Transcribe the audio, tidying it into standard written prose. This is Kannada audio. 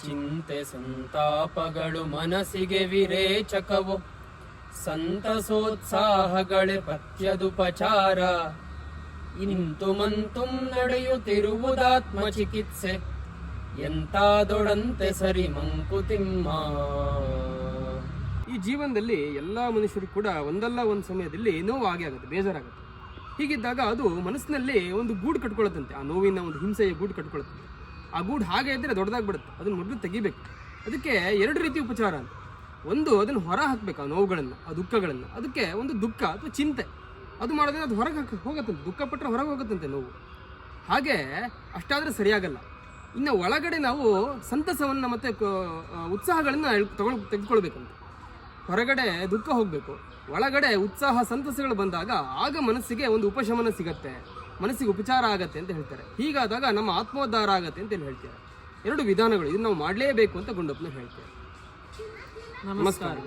ಚಿಂತೆ ಸಂತಾಪಗಳು ಮನಸ್ಸಿಗೆ ವಿರೇಚಕವು, ಸಂತಸೋತ್ಸಾಹಗಳೇ ಪಥ್ಯದುಪಚಾರ. ಇಂತು ಮಂತುಂ ನಡೆಯುತ್ತಿರುವುದಾತ್ಮ ಚಿಕಿತ್ಸೆ, ಎಂತಾದೊಡಂತೆ ಸರಿ ಮಂಕುತಿಮ್ಮ. ಈ ಜೀವನದಲ್ಲಿ ಎಲ್ಲ ಮನುಷ್ಯರು ಕೂಡ ಒಂದಲ್ಲ ಒಂದು ಸಮಯದಲ್ಲಿ ನೋವು ಆಗೇ ಆಗುತ್ತೆ, ಬೇಜಾರಾಗುತ್ತೆ. ಹೀಗಿದ್ದಾಗ ಅದು ಮನಸ್ಸಿನಲ್ಲಿ ಒಂದು ಗೂಡು ಕಟ್ಕೊಳತ್ತಂತೆ, ಆ ನೋವಿನ ಒಂದು ಹಿಂಸೆಯ ಗೂಡು ಕಟ್ಕೊಳತ್ತಂತೆ. ಆ ಗೂಡು ಹಾಗೆ ಇದ್ದರೆ ದೊಡ್ಡದಾಗ್ಬಿಡುತ್ತೆ, ಅದನ್ನು ಮೊದಲು ತೆಗಿಬೇಕು. ಅದಕ್ಕೆ ಎರಡು ರೀತಿ ಉಪಚಾರ ಅಂತ. ಒಂದು, ಅದನ್ನು ಹೊರ ಹಾಕಬೇಕು, ಆ ನೋವುಗಳನ್ನು, ಆ ದುಃಖಗಳನ್ನು. ಅದಕ್ಕೆ ಒಂದು ದುಃಖ ಅಥವಾ ಚಿಂತೆ ಅದು ಮಾಡೋದ್ರೆ ಅದು ಹೊರಗೆ ಹೋಗುತ್ತಂತೆ, ದುಃಖ ಪಟ್ಟರೆ ಹೊರಗೆ ಹೋಗುತ್ತಂತೆ ನೋವು. ಹಾಗೆ ಅಷ್ಟಾದರೆ ಸರಿಯಾಗಲ್ಲ. ಇನ್ನು ಒಳಗಡೆ ನಾವು ಸಂತಸವನ್ನು ಮತ್ತು ಉತ್ಸಾಹಗಳನ್ನು ತೆಗೆದುಕೊಳ್ಬೇಕಂತ. ಹೊರಗಡೆ ದುಃಖ ಹೋಗಬೇಕು, ಒಳಗಡೆ ಉತ್ಸಾಹ ಸಂತಸಗಳು ಬಂದಾಗ ಆಗ ಮನಸ್ಸಿಗೆ ಒಂದು ಉಪಶಮನ ಸಿಗತ್ತೆ, ಮನಸ್ಸಿಗೆ ಉಪಚಾರ ಆಗತ್ತೆ ಅಂತ ಹೇಳ್ತಾರೆ. ಹೀಗಾದಾಗ ನಮ್ಮ ಆತ್ಮೋದ್ಧಾರ ಆಗತ್ತೆ ಅಂತ ಹೇಳ್ತಾರೆ. ಎರಡು ವಿಧಾನಗಳು, ಇದನ್ನು ನಾವು ಮಾಡಲೇಬೇಕು ಅಂತ ಗುಂಡಪ್ಪನ ಹೇಳ್ತಾರೆ. ನಮಸ್ಕಾರ.